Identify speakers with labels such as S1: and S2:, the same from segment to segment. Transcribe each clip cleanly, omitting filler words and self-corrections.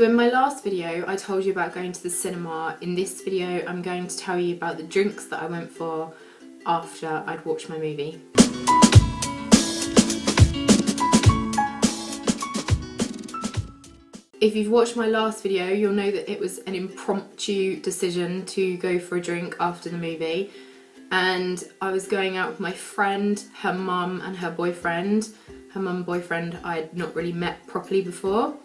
S1: So in my last video I told you about going to the cinema. In this video I'm going to tell you about the drinks that I went for after I'd watched my movie. If you've watched my last video, you'll know that it was an impromptu decision to go for a drink after the movie. And I was going out with my friend, her mum and her boyfriend. Her mum and boyfriend I had not really met properly before.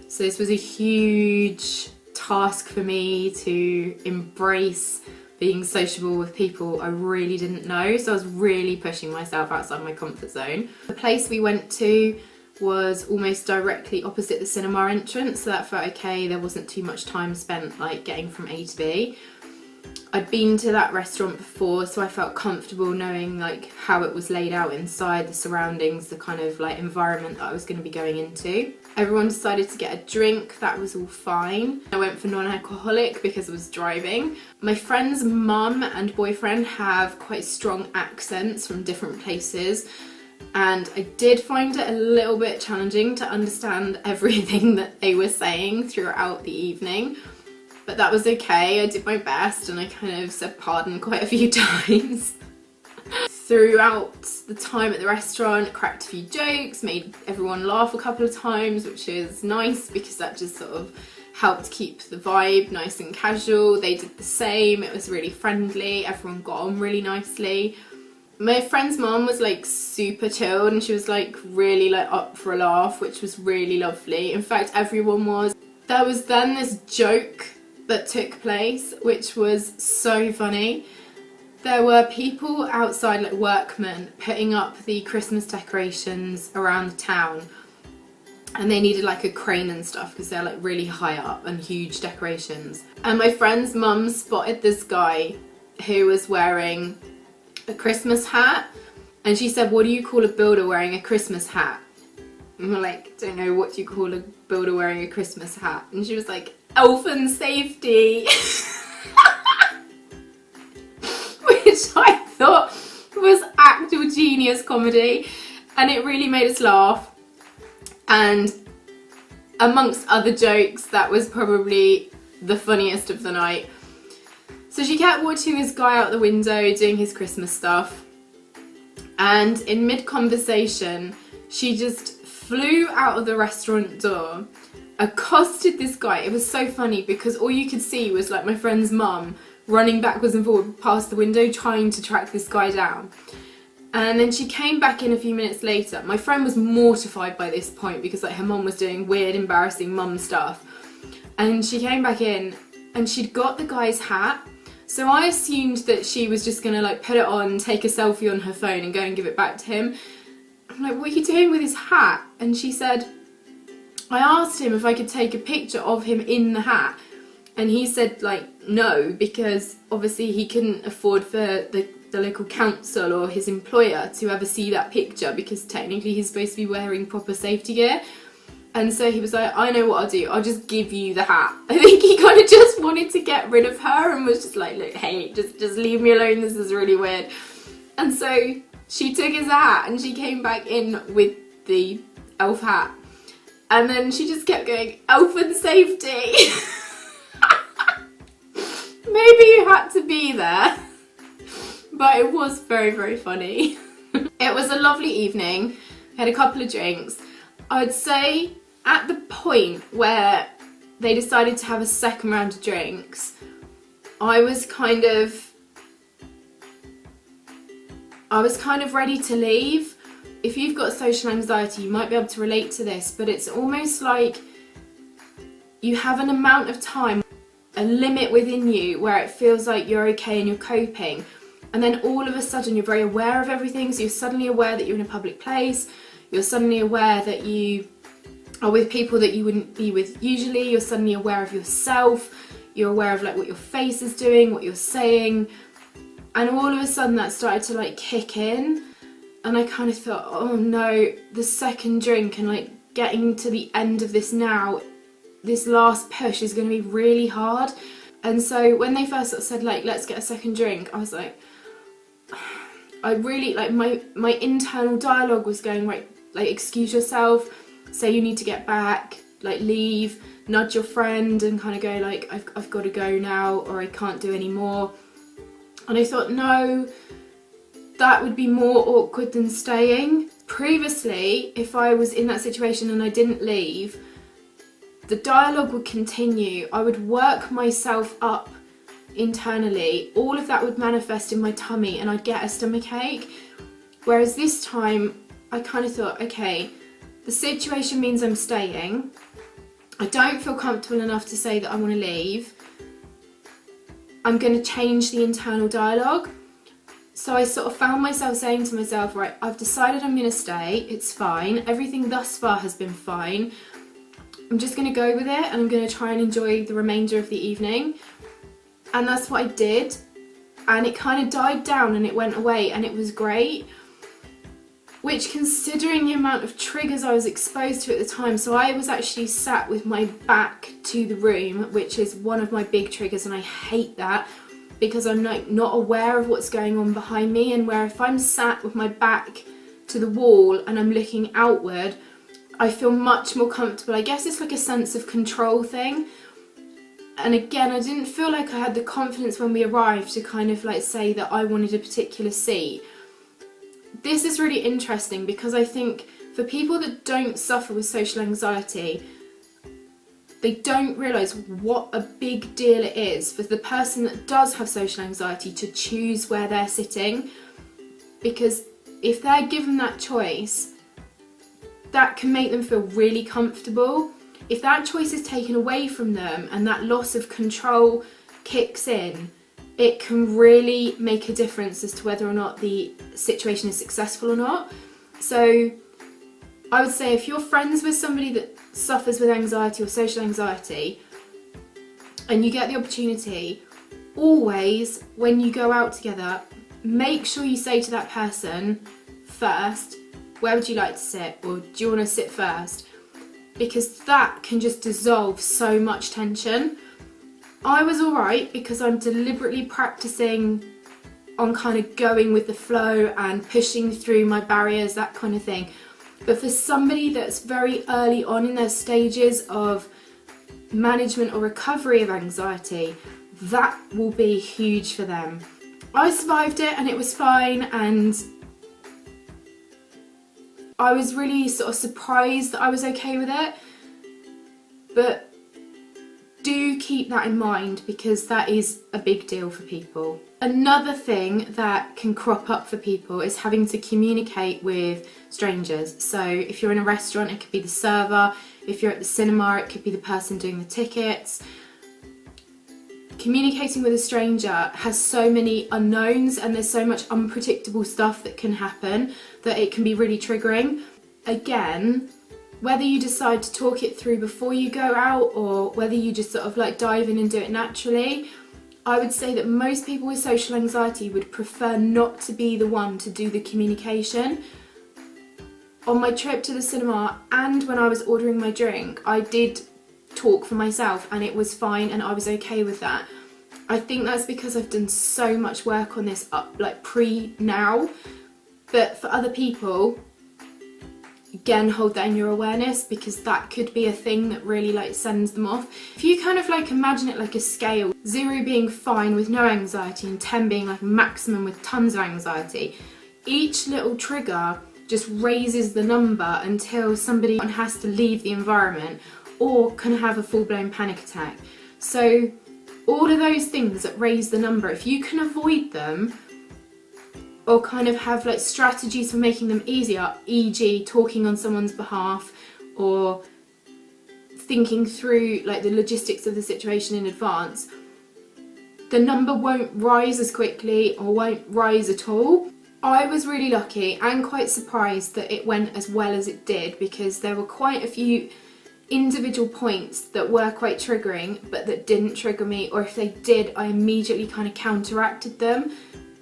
S1: So this was a huge task for me to embrace being sociable with people I really didn't know. So I was really pushing myself outside my comfort zone. The place we went to was almost directly opposite the cinema entrance, so that felt okay. There wasn't too much time spent like getting from A to B. I'd been to that restaurant before, so I felt comfortable knowing like how it was laid out inside, the surroundings, the kind of like environment that I was going to be going into. Everyone decided to get a drink, that was all fine. I went for non-alcoholic because I was driving. My friend's mum and boyfriend have quite strong accents from different places, and I did find it a little bit challenging to understand everything that they were saying throughout the evening. But that was okay, I did my best and I kind of said pardon quite a few times. Throughout the time at the restaurant, cracked a few jokes, made everyone laugh a couple of times, which is nice because that just sort of helped keep the vibe nice and casual. They did the same, it was really friendly, everyone got on really nicely. My friend's mum was like super chilled and she was like really like up for a laugh, which was really lovely. In fact, everyone was. There was then this joke that took place, which was so funny. There were people outside, like workmen, putting up the Christmas decorations around the town, and they needed like a crane and stuff because they're like really high up and huge decorations. And my friend's mum spotted this guy who was wearing a Christmas hat, and she said, "What do you call a builder wearing a Christmas hat?" And we're like, "Don't know, what do you call a builder wearing a Christmas hat?" And she was like, "Elf and safety." Which I thought was actual genius comedy, and it really made us laugh. And amongst other jokes, that was probably the funniest of the night. So she kept watching this guy out the window doing his Christmas stuff, and in mid-conversation she just flew out of the restaurant door, accosted this guy. It was so funny because all you could see was like my friend's mum running backwards and forward past the window trying to track this guy down. And then she came back in a few minutes later. My friend was mortified by this point because like her mum was doing weird, embarrassing mum stuff. And she came back in and she'd got the guy's hat. So I assumed that she was just gonna like put it on, take a selfie on her phone and go and give it back to him. I'm like, "What are you doing with his hat?" And she said, "I asked him if I could take a picture of him in the hat, and he said like no, because obviously he couldn't afford for the local council or his employer to ever see that picture because technically he's supposed to be wearing proper safety gear." And so he was like, "I know what I'll do, I'll just give you the hat." I think he kind of just wanted to get rid of her and was just like, "Look, hey, just leave me alone, this is really weird." And so she took his hat and she came back in with the elf hat. And then she just kept going, "Elf and safety." Maybe you had to be there. But it was very, very funny. It was a lovely evening. I had a couple of drinks. I'd say at the point where they decided to have a second round of drinks, I was kind of ready to leave. If you've got social anxiety, you might be able to relate to this, but it's almost like you have an amount of time, a limit within you where it feels like you're okay and you're coping, and then all of a sudden you're very aware of everything, so you're suddenly aware that you're in a public place, you're suddenly aware that you are with people that you wouldn't be with usually, you're suddenly aware of yourself, you're aware of like what your face is doing, what you're saying, and all of a sudden that started to like kick in. And I kind of thought, oh no, the second drink and like getting to the end of this now, this last push is going to be really hard. And so when they first sort of said like, "Let's get a second drink," I was like, I really, like my internal dialogue was going, right, like excuse yourself, say you need to get back, like leave, nudge your friend and kind of go like, I've got to go now, or I can't do any more. And I thought, no, that would be more awkward than staying. Previously, if I was in that situation and I didn't leave, the dialogue would continue. I would work myself up internally. All of that would manifest in my tummy and I'd get a stomachache. Whereas this time, I kind of thought, okay, the situation means I'm staying. I don't feel comfortable enough to say that I want to leave. I'm going to change the internal dialogue. So I sort of found myself saying to myself, right, I've decided I'm going to stay. It's fine. Everything thus far has been fine. I'm just going to go with it and I'm going to try and enjoy the remainder of the evening. And that's what I did. And it kind of died down and it went away and it was great. Which, considering the amount of triggers I was exposed to at the time, so I was actually sat with my back to the room, which is one of my big triggers, and I hate that because I'm not aware of what's going on behind me, and where if I'm sat with my back to the wall and I'm looking outward, I feel much more comfortable. I guess it's like a sense of control thing. And again, I didn't feel like I had the confidence when we arrived to kind of like say that I wanted a particular seat. This is really interesting because I think for people that don't suffer with social anxiety, they don't realise what a big deal it is for the person that does have social anxiety to choose where they're sitting. Because if they're given that choice, that can make them feel really comfortable. If that choice is taken away from them and that loss of control kicks in, it can really make a difference as to whether or not the situation is successful or not. So I would say if you're friends with somebody that suffers with anxiety or social anxiety and you get the opportunity, always when you go out together, make sure you say to that person first, where would you like to sit, or do you want to sit first? Because that can just dissolve so much tension. I was alright because I'm deliberately practicing on kind of going with the flow and pushing through my barriers, that kind of thing. But for somebody that's very early on in their stages of management or recovery of anxiety, that will be huge for them. I survived it and it was fine, and I was really sort of surprised that I was okay with it. But do keep that in mind because that is a big deal for people. Another thing that can crop up for people is having to communicate with strangers. So if you're in a restaurant, it could be the server. If you're at the cinema, it could be the person doing the tickets. Communicating with a stranger has so many unknowns and there's so much unpredictable stuff that can happen that it can be really triggering. Again, whether you decide to talk it through before you go out or whether you just sort of like dive in and do it naturally, I would say that most people with social anxiety would prefer not to be the one to do the communication. On my trip to the cinema and when I was ordering my drink, I did talk for myself and it was fine and I was okay with that. I think that's because I've done so much work on this up like pre-now, but for other people, again, hold that in your awareness because that could be a thing that really like sends them off. If you kind of like imagine it like a scale, 0 being fine with no anxiety and 10 being like maximum with tons of anxiety, each little trigger just raises the number until somebody has to leave the environment or can have a full-blown panic attack. So all of those things that raise the number, if you can avoid them or kind of have like strategies for making them easier, e.g. talking on someone's behalf or thinking through like the logistics of the situation in advance, the number won't rise as quickly or won't rise at all. I was really lucky and quite surprised that it went as well as it did because there were quite a few individual points that were quite triggering but that didn't trigger me, or if they did, I immediately kind of counteracted them.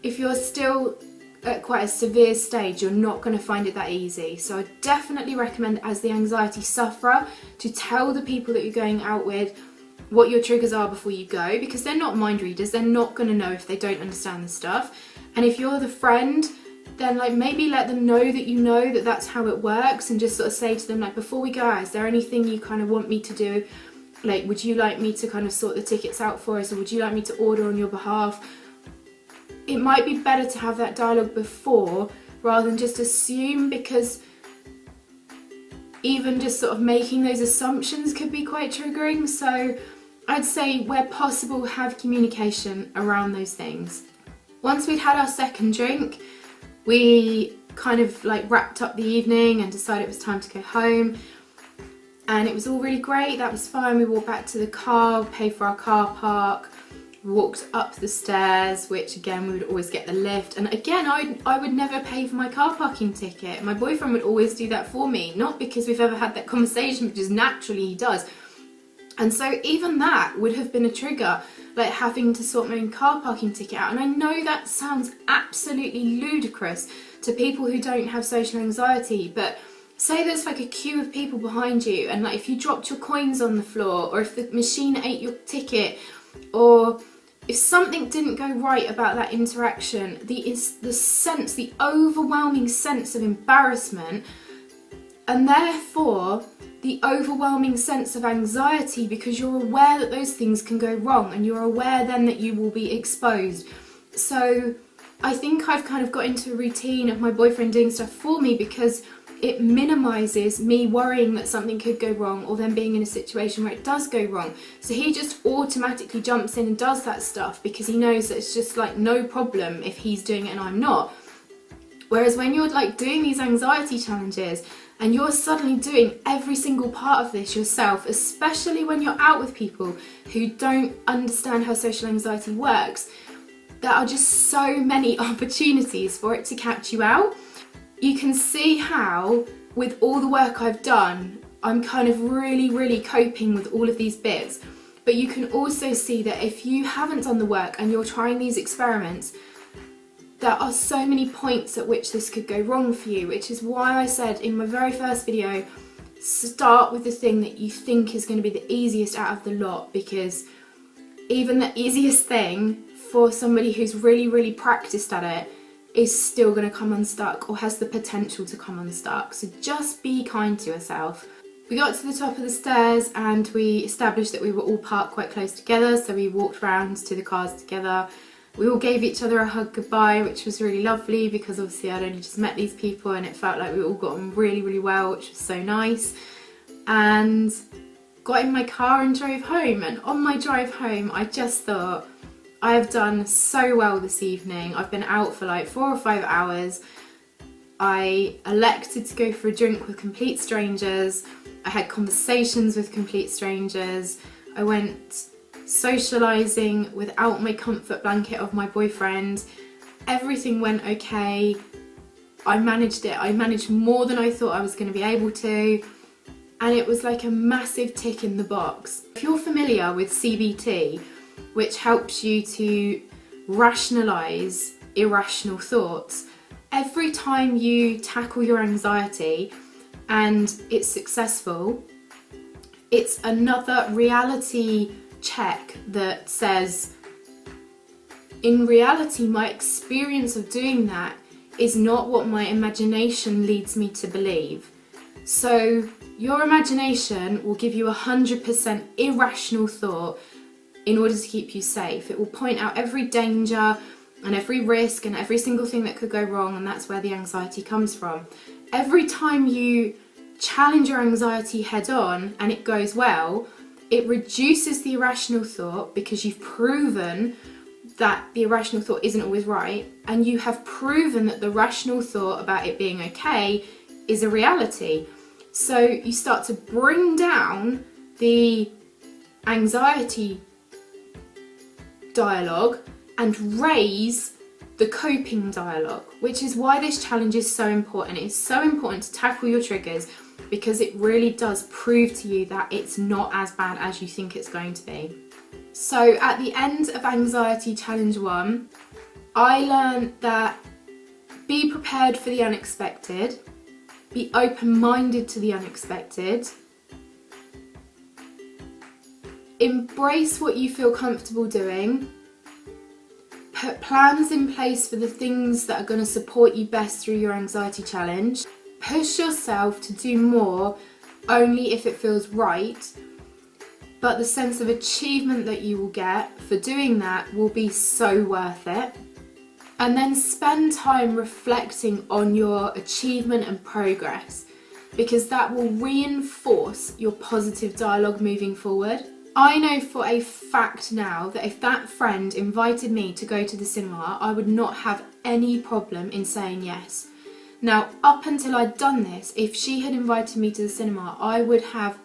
S1: If you're still at quite a severe stage, you're not going to find it that easy. So I definitely recommend, as the anxiety sufferer, to tell the people that you're going out with what your triggers are before you go, because they're not mind readers. They're not going to know if they don't understand the stuff. And if you're the friend, then like maybe let them know that you know that that's how it works, and just sort of say to them like, before we go out, is there anything you kind of want me to do Like, would you like me to kind of sort the tickets out for us, or would you like me to order on your behalf? It might be better to have that dialogue before rather than just assume, because even just sort of making those assumptions could be quite triggering. So I'd say where possible, have communication around those things. Once we'd had our second drink, we kind of like wrapped up the evening and decided it was time to go home. And it was all really great, that was fine. We walked back to the car, paid for our car park, walked up the stairs, which again, we would always get the lift. And again, I would never pay for my car parking ticket. My boyfriend would always do that for me, not because we've ever had that conversation, but just naturally he does. And so even that would have been a trigger, like having to sort my own car parking ticket out. And I know that sounds absolutely ludicrous to people who don't have social anxiety, but say there's like a queue of people behind you, and like if you dropped your coins on the floor, or if the machine ate your ticket, or if something didn't go right about that interaction, the overwhelming sense of embarrassment, and therefore the overwhelming sense of anxiety, because you're aware that those things can go wrong, and you're aware then that you will be exposed. So I think I've kind of got into a routine of my boyfriend doing stuff for me, because it minimises me worrying that something could go wrong, or then being in a situation where it does go wrong. So he just automatically jumps in and does that stuff, because he knows that it's just like no problem if he's doing it and I'm not. Whereas when you're like doing these anxiety challenges and you're suddenly doing every single part of this yourself, especially when you're out with people who don't understand how social anxiety works, there are just so many opportunities for it to catch you out. You can see how, with all the work I've done, I'm kind of really coping with all of these bits. But you can also see that if you haven't done the work and you're trying these experiments, there are so many points at which this could go wrong for you, which is why I said in my very first video, start with the thing that you think is going to be the easiest out of the lot, because even the easiest thing for somebody who's really practiced at it is still going to come unstuck, or has the potential to come unstuck. So just be kind to yourself. We got to the top of the stairs and we established that we were all parked quite close together, so we walked round to the cars together. We all gave each other a hug goodbye, which was really lovely, because obviously I'd only just met these people and it felt like we all got on really well, which was so nice. And got in my car and drove home, and on my drive home I just thought, I have done so well this evening. I've been out for like 4 or 5 hours. I elected to go for a drink with complete strangers. I had conversations with complete strangers. I went socialising without my comfort blanket of my boyfriend. Everything went okay. I managed it. I managed more than I thought I was going to be able to. And it was like a massive tick in the box. If you're familiar with CBT, which helps you to rationalise irrational thoughts, every time you tackle your anxiety and it's successful, it's another reality check that says, in reality, my experience of doing that is not what my imagination leads me to believe. So your imagination will give you 100% irrational thought in order to keep you safe. It will point out every danger and every risk and every single thing that could go wrong, and that's where the anxiety comes from. Every time you challenge your anxiety head on and it goes well, it reduces the irrational thought, because you've proven that the irrational thought isn't always right, and you have proven that the rational thought about it being okay is a reality. So you start to bring down the anxiety dialogue and raise the coping dialogue, which is why this challenge is so important. It's so important to tackle your triggers, because it really does prove to you that it's not as bad as you think it's going to be. So at the end of Anxiety Challenge 1, I learned that be prepared for the unexpected, be open-minded to the unexpected, embrace what you feel comfortable doing, put plans in place for the things that are going to support you best through your anxiety challenge, push yourself to do more only if it feels right, but the sense of achievement that you will get for doing that will be so worth it. And then spend time reflecting on your achievement and progress, because that will reinforce your positive dialogue moving forward. I know for a fact now that if that friend invited me to go to the cinema, I would not have any problem in saying yes. Now, up until I'd done this, if she had invited me to the cinema, I would have,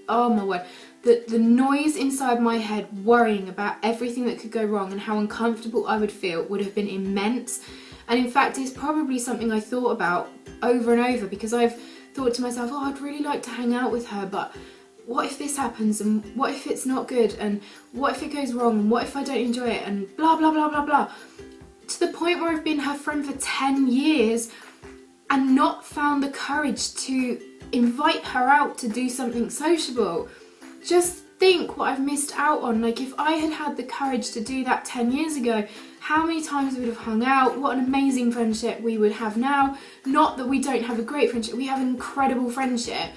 S1: oh my word, the noise inside my head worrying about everything that could go wrong and how uncomfortable I would feel would have been immense. And in fact, it's probably something I thought about over and over, because I've thought to myself, oh, I'd really like to hang out with her, but what if this happens, and what if it's not good, and what if it goes wrong, and what if I don't enjoy it, and blah blah blah blah blah, to the point where I've been her friend for 10 years and not found the courage to invite her out to do something sociable. Just think what I've missed out on. Like, if I had had the courage to do that 10 years ago, how many times we would have hung out, what an amazing friendship we would have now. Not that we don't have a great friendship, we have an incredible friendship.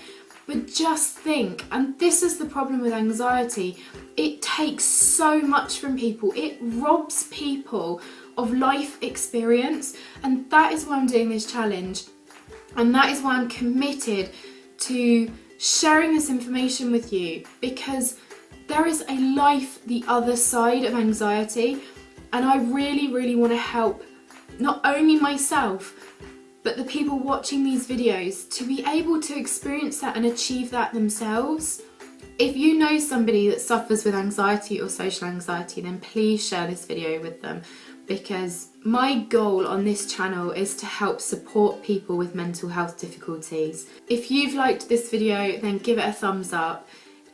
S1: But just think, and this is the problem with anxiety, it takes so much from people. It robs people of life experience, and that is why I'm doing this challenge. And that is why I'm committed to sharing this information with you, because there is a life the other side of anxiety, and I really, really want to help not only myself, but the people watching these videos to be able to experience that and achieve that themselves. If you know somebody that suffers with anxiety or social anxiety, then please share this video with them, because my goal on this channel is to help support people with mental health difficulties. If you've liked this video, then give it a thumbs up.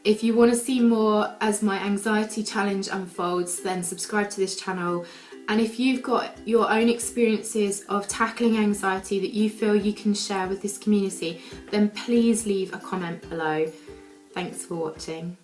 S1: If you want to see more as my anxiety challenge unfolds, then subscribe to this channel. And if you've got your own experiences of tackling anxiety that you feel you can share with this community, then please leave a comment below. Thanks for watching.